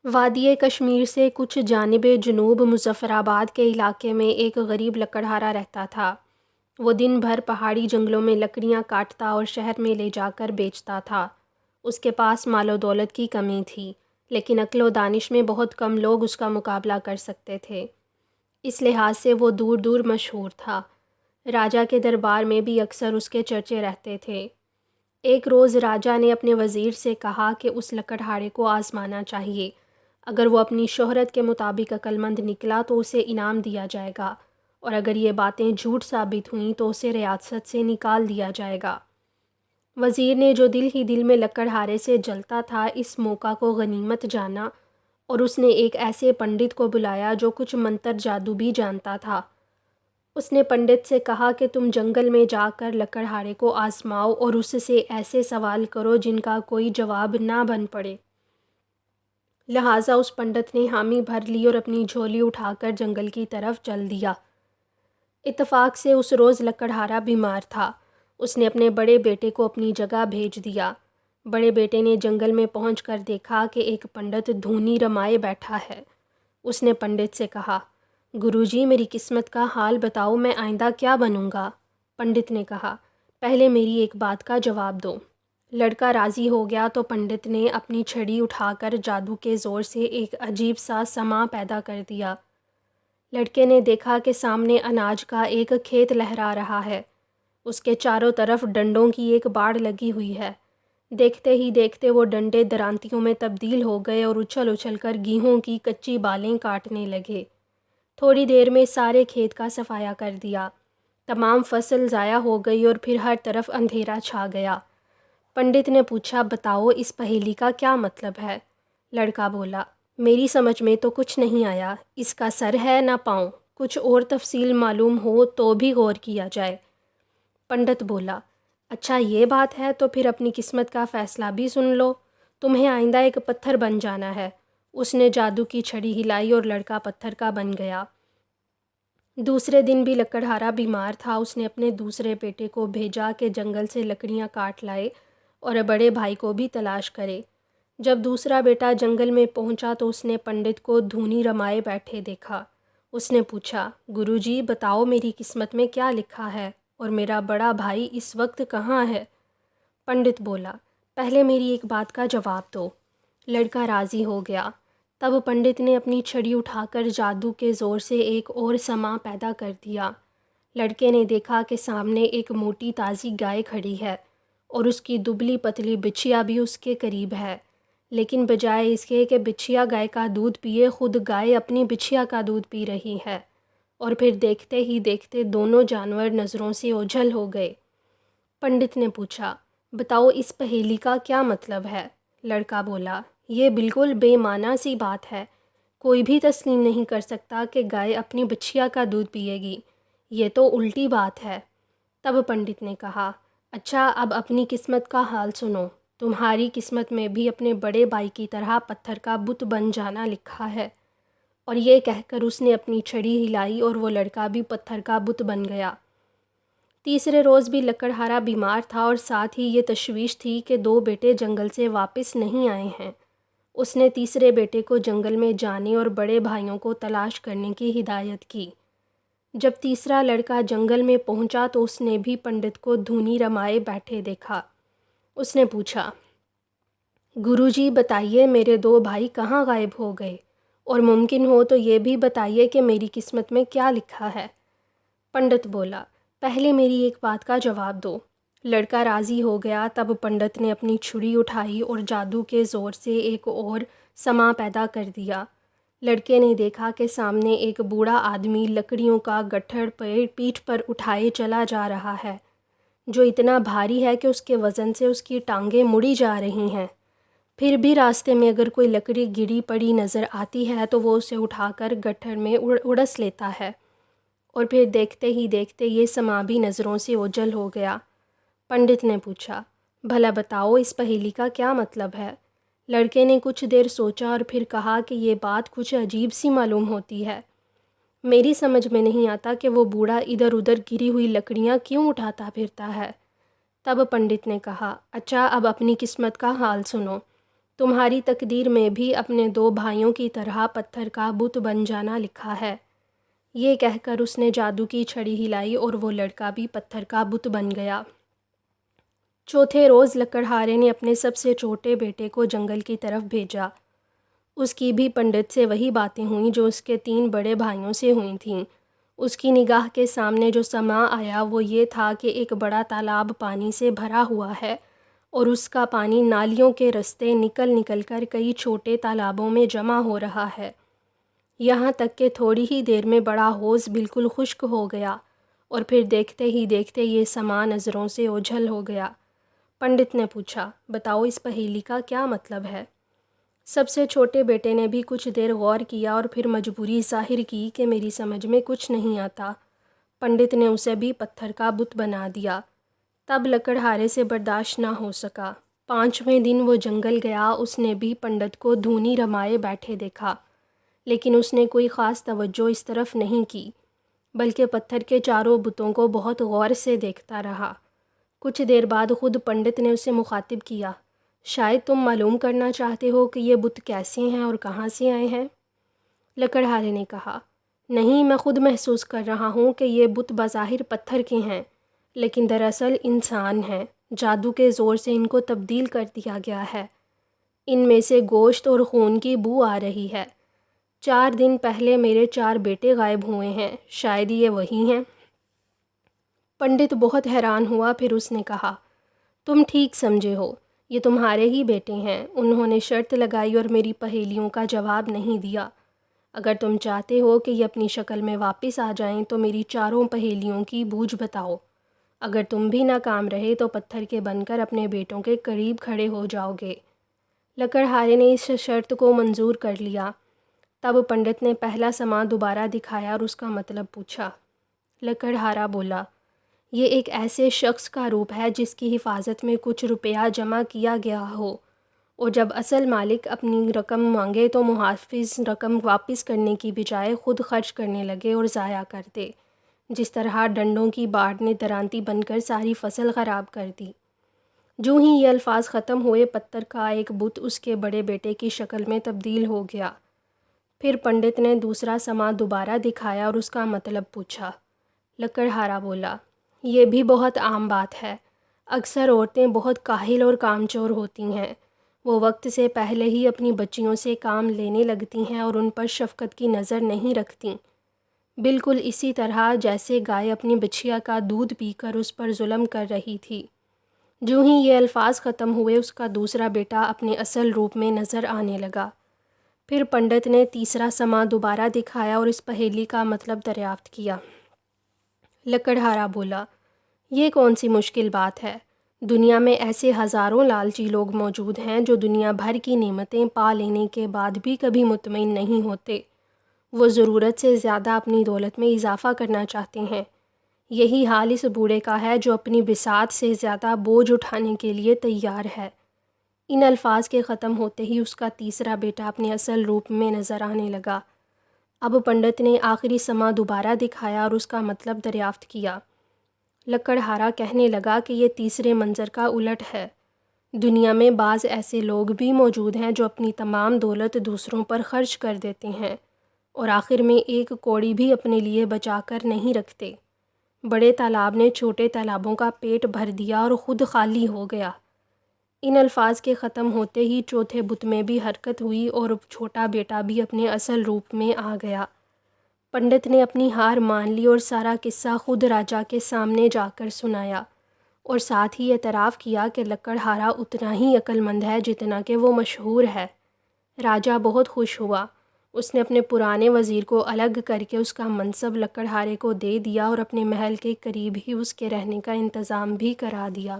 وادی کشمیر سے کچھ جانب جنوب مظفر آباد کے علاقے میں ایک غریب لکڑہارا رہتا تھا۔ وہ دن بھر پہاڑی جنگلوں میں لکڑیاں کاٹتا اور شہر میں لے جا کر بیچتا تھا۔ اس کے پاس مال و دولت کی کمی تھی، لیکن عقل و دانش میں بہت کم لوگ اس کا مقابلہ کر سکتے تھے۔ اس لحاظ سے وہ دور دور مشہور تھا۔ راجا کے دربار میں بھی اکثر اس کے چرچے رہتے تھے۔ ایک روز راجا نے اپنے وزیر سے کہا کہ اس لکڑہارے کو آزمانا چاہیے۔ اگر وہ اپنی شہرت کے مطابق عقلمند نکلا تو اسے انعام دیا جائے گا، اور اگر یہ باتیں جھوٹ ثابت ہوئیں تو اسے ریاست سے نکال دیا جائے گا۔ وزیر نے جو دل ہی دل میں لکڑہارے سے جلتا تھا، اس موقع کو غنیمت جانا، اور اس نے ایک ایسے پنڈت کو بلایا جو کچھ منتر جادو بھی جانتا تھا۔ اس نے پنڈت سے کہا کہ تم جنگل میں جا کر لکڑہارے کو آزماؤ اور اس سے ایسے سوال کرو جن کا کوئی جواب نہ بن پڑے۔ لہٰذا اس پنڈت نے حامی بھر لی اور اپنی جھولی اٹھا کر جنگل کی طرف چل دیا۔ اتفاق سے اس روز لکڑہارا بیمار تھا۔ اس نے اپنے بڑے بیٹے کو اپنی جگہ بھیج دیا۔ بڑے بیٹے نے جنگل میں پہنچ کر دیکھا کہ ایک پنڈت دھونی رمائے بیٹھا ہے۔ اس نے پنڈت سے کہا، گروجی میری قسمت کا حال بتاؤ، میں آئندہ کیا بنوں گا؟ پنڈت نے کہا، پہلے میری ایک بات کا جواب دو۔ لڑکا راضی ہو گیا تو پنڈت نے اپنی چھڑی اٹھا کر جادو کے زور سے ایک عجیب سا سماں پیدا کر دیا۔ لڑکے نے دیکھا کہ سامنے اناج کا ایک کھیت لہرا رہا ہے۔ اس کے چاروں طرف ڈنڈوں کی ایک باڑ لگی ہوئی ہے۔ دیکھتے ہی دیکھتے وہ ڈنڈے درانتیوں میں تبدیل ہو گئے اور اچھل اچھل کر گیہوں کی کچی بالیں کاٹنے لگے۔ تھوڑی دیر میں سارے کھیت کا صفایا کر دیا۔ تمام فصل ضائع ہو گئی اور پھر ہر طرف اندھیرا چھا گیا۔ پنڈت نے پوچھا، بتاؤ اس پہیلی کا کیا مطلب ہے؟ لڑکا بولا، میری سمجھ میں تو کچھ نہیں آیا۔ اس کا سر ہے نہ پاؤں، کچھ اور تفصیل معلوم ہو تو بھی غور کیا جائے۔ پنڈت بولا، اچھا یہ بات ہے تو پھر اپنی قسمت کا فیصلہ بھی سن لو۔ تمہیں آئندہ ایک پتھر بن جانا ہے۔ اس نے جادو کی چھڑی ہلائی اور لڑکا پتھر کا بن گیا۔ دوسرے دن بھی لکڑہارا بیمار تھا۔ اس نے اپنے دوسرے بیٹے کو بھیجا کہ جنگل سے لکڑیاں کاٹ لائے اور بڑے بھائی کو بھی تلاش کرے۔ جب دوسرا بیٹا جنگل میں پہنچا تو اس نے پنڈت کو دھونی رمائے بیٹھے دیکھا۔ اس نے پوچھا، گروجی بتاؤ میری قسمت میں کیا لکھا ہے، اور میرا بڑا بھائی اس وقت کہاں ہے؟ پنڈت بولا، پہلے میری ایک بات کا جواب دو۔ لڑکا راضی ہو گیا۔ تب پنڈت نے اپنی چھڑی اٹھا کر جادو کے زور سے ایک اور سماں پیدا کر دیا۔ لڑکے نے دیکھا کہ سامنے ایک موٹی تازی گائے کھڑی ہے، اور اس کی دبلی پتلی بچھیا بھی اس کے قریب ہے، لیکن بجائے اس کے کہ بچھیا گائے کا دودھ پیے، خود گائے اپنی بچھیا کا دودھ پی رہی ہے، اور پھر دیکھتے ہی دیکھتے دونوں جانور نظروں سے اوجھل ہو گئے۔ پنڈت نے پوچھا، بتاؤ اس پہیلی کا کیا مطلب ہے؟ لڑکا بولا، یہ بالکل بے معنی سی بات ہے۔ کوئی بھی تسلیم نہیں کر سکتا کہ گائے اپنی بچھیا کا دودھ پیے گی۔ یہ تو الٹی بات ہے۔ تب پنڈت نے کہا، اچھا اب اپنی قسمت کا حال سنو۔ تمہاری قسمت میں بھی اپنے بڑے بھائی کی طرح پتھر کا بت بن جانا لکھا ہے۔ اور یہ کہہ کر اس نے اپنی چھڑی ہلائی اور وہ لڑکا بھی پتھر کا بت بن گیا۔ تیسرے روز بھی لکڑہارا بیمار تھا اور ساتھ ہی یہ تشویش تھی کہ دو بیٹے جنگل سے واپس نہیں آئے ہیں۔ اس نے تیسرے بیٹے کو جنگل میں جانے اور بڑے بھائیوں کو تلاش کرنے کی ہدایت کی۔ جب تیسرا لڑکا جنگل میں پہنچا تو اس نے بھی پنڈت کو دھونی رمائے بیٹھے دیکھا۔ اس نے پوچھا، گروجی بتائیے میرے دو بھائی کہاں غائب ہو گئے، اور ممکن ہو تو یہ بھی بتائیے کہ میری قسمت میں کیا لکھا ہے؟ پنڈت بولا، پہلے میری ایک بات کا جواب دو۔ لڑکا راضی ہو گیا۔ تب پنڈت نے اپنی چھڑی اٹھائی اور جادو کے زور سے ایک اور سماں پیدا کر دیا۔ لڑکے نے دیکھا کہ سامنے ایک بوڑھا آدمی لکڑیوں کا گٹھڑ پیٹھ پر اٹھائے چلا جا رہا ہے، جو اتنا بھاری ہے کہ اس کے وزن سے اس کی ٹانگیں مڑی جا رہی ہیں۔ پھر بھی راستے میں اگر کوئی لکڑی گری پڑی نظر آتی ہے تو وہ اسے اٹھا کر گٹھڑ میں اڑس لیتا ہے، اور پھر دیکھتے ہی دیکھتے یہ سماں بھی نظروں سے اوجھل ہو گیا۔ پنڈت نے پوچھا، بھلا بتاؤ اس پہیلی کا کیا مطلب ہے؟ لڑکے نے کچھ دیر سوچا اور پھر کہا کہ یہ بات کچھ عجیب سی معلوم ہوتی ہے۔ میری سمجھ میں نہیں آتا کہ وہ بوڑھا ادھر ادھر گری ہوئی لکڑیاں کیوں اٹھاتا پھرتا ہے۔ تب پنڈت نے کہا، اچھا اب اپنی قسمت کا حال سنو۔ تمہاری تقدیر میں بھی اپنے 2 بھائیوں کی طرح پتھر کا بت بن جانا لکھا ہے۔ یہ کہہ کر اس نے جادو کی چھڑی ہلائی اور وہ لڑکا بھی پتھر کا بت بن گیا۔ چوتھے روز لکڑہارے نے اپنے سب سے چھوٹے بیٹے کو جنگل کی طرف بھیجا۔ اس کی بھی پنڈت سے وہی باتیں ہوئیں جو اس کے 3 بڑے بھائیوں سے ہوئی تھیں۔ اس کی نگاہ کے سامنے جو سما آیا وہ یہ تھا کہ ایک بڑا تالاب پانی سے بھرا ہوا ہے اور اس کا پانی نالیوں کے رستے نکل نکل کر کئی چھوٹے تالابوں میں جمع ہو رہا ہے، یہاں تک کہ تھوڑی ہی دیر میں بڑا حوض بالکل خشک ہو گیا اور پھر دیکھتے ہی دیکھتے یہ سما نظروں سے اوجھل ہو گیا۔ پنڈت نے پوچھا، بتاؤ اس پہیلی کا کیا مطلب ہے؟ سب سے چھوٹے بیٹے نے بھی کچھ دیر غور کیا اور پھر مجبوری ظاہر کی کہ میری سمجھ میں کچھ نہیں آتا۔ پنڈت نے اسے بھی پتھر کا بت بنا دیا۔ تب لکڑہارے سے برداشت نہ ہو سکا۔ 5ویں دن وہ جنگل گیا۔ اس نے بھی پنڈت کو دھونی رمائے بیٹھے دیکھا، لیکن اس نے کوئی خاص توجہ اس طرف نہیں کی، بلکہ پتھر کے چاروں بتوں کو بہت غور سے دیکھتا رہا۔ کچھ دیر بعد خود پنڈت نے اسے مخاطب کیا، شاید تم معلوم کرنا چاہتے ہو کہ یہ بت کیسے ہیں اور کہاں سے آئے ہیں؟ لکڑہارے نے کہا، نہیں، میں خود محسوس کر رہا ہوں کہ یہ بت بظاہر پتھر کے ہیں، لیکن دراصل انسان ہیں۔ جادو کے زور سے ان کو تبدیل کر دیا گیا ہے۔ ان میں سے گوشت اور خون کی بو آ رہی ہے۔ 4 دن پہلے میرے 4 بیٹے غائب ہوئے ہیں، شاید یہ وہی ہیں۔ پنڈت بہت حیران ہوا، پھر اس نے کہا، تم ٹھیک سمجھے ہو، یہ تمہارے ہی بیٹے ہیں۔ انہوں نے شرط لگائی اور میری پہیلیوں کا جواب نہیں دیا۔ اگر تم چاہتے ہو کہ یہ اپنی شکل میں واپس آ جائیں تو میری 4 پہیلیوں کی بوجھ بتاؤ۔ اگر تم بھی ناکام رہے تو پتھر کے بن کر اپنے بیٹوں کے قریب کھڑے ہو جاؤ گے۔ لکڑہارے نے اس شرط کو منظور کر لیا۔ تب پنڈت نے پہلا سما دوبارہ دکھایا اور اس کا مطلب پوچھا۔ لکڑہارا بولا، یہ ایک ایسے شخص کا روپ ہے جس کی حفاظت میں کچھ روپیہ جمع کیا گیا ہو، اور جب اصل مالک اپنی رقم مانگے تو محافظ رقم واپس کرنے کی بجائے خود خرچ کرنے لگے اور ضائع کر دے، جس طرح ڈنڈوں کی باڑ نے درانتی بن کر ساری فصل خراب کر دی۔ جو ہی یہ الفاظ ختم ہوئے، پتھر کا ایک بت اس کے بڑے بیٹے کی شکل میں تبدیل ہو گیا۔ پھر پنڈت نے دوسرا سما دوبارہ دکھایا اور اس کا مطلب پوچھا۔ لکڑہارا بولا، یہ بھی بہت عام بات ہے۔ اکثر عورتیں بہت کاہل اور کامچور ہوتی ہیں۔ وہ وقت سے پہلے ہی اپنی بچیوں سے کام لینے لگتی ہیں اور ان پر شفقت کی نظر نہیں رکھتیں، بالکل اسی طرح جیسے گائے اپنی بچھیا کا دودھ پی کر اس پر ظلم کر رہی تھی۔ جو ہی یہ الفاظ ختم ہوئے، اس کا دوسرا بیٹا اپنے اصل روپ میں نظر آنے لگا۔ پھر پنڈت نے تیسرا سما دوبارہ دکھایا اور اس پہیلی کا مطلب دریافت کیا۔ لکڑہارا بولا، یہ کون سی مشکل بات ہے؟ دنیا میں ایسے ہزاروں لالچی لوگ موجود ہیں جو دنیا بھر کی نعمتیں پا لینے کے بعد بھی کبھی مطمئن نہیں ہوتے۔ وہ ضرورت سے زیادہ اپنی دولت میں اضافہ کرنا چاہتے ہیں۔ یہی حال اس بوڑھے کا ہے جو اپنی بساط سے زیادہ بوجھ اٹھانے کے لیے تیار ہے۔ ان الفاظ کے ختم ہوتے ہی اس کا تیسرا بیٹا اپنے اصل روپ میں نظر آنے لگا۔ اب پنڈت نے آخری سما دوبارہ دکھایا اور اس کا مطلب دریافت کیا۔ لکڑہارا کہنے لگا کہ یہ تیسرے منظر کا الٹ ہے۔ دنیا میں بعض ایسے لوگ بھی موجود ہیں جو اپنی تمام دولت دوسروں پر خرچ کر دیتے ہیں اور آخر میں ایک کوڑی بھی اپنے لیے بچا کر نہیں رکھتے۔ بڑے تالاب نے چھوٹے تالابوں کا پیٹ بھر دیا اور خود خالی ہو گیا۔ ان الفاظ کے ختم ہوتے ہی چوتھے بت میں بھی حرکت ہوئی اور چھوٹا بیٹا بھی اپنے اصل روپ میں آ گیا۔ پنڈت نے اپنی ہار مان لی اور سارا قصہ خود راجا کے سامنے جا کر سنایا، اور ساتھ ہی اعتراف کیا کہ لکڑہارا اتنا ہی عقل مند ہے جتنا کہ وہ مشہور ہے۔ راجا بہت خوش ہوا۔ اس نے اپنے پرانے وزیر کو الگ کر کے اس کا منصب لکڑہارے کو دے دیا اور اپنے محل کے قریب ہی اس کے رہنے کا انتظام بھی کرا دیا۔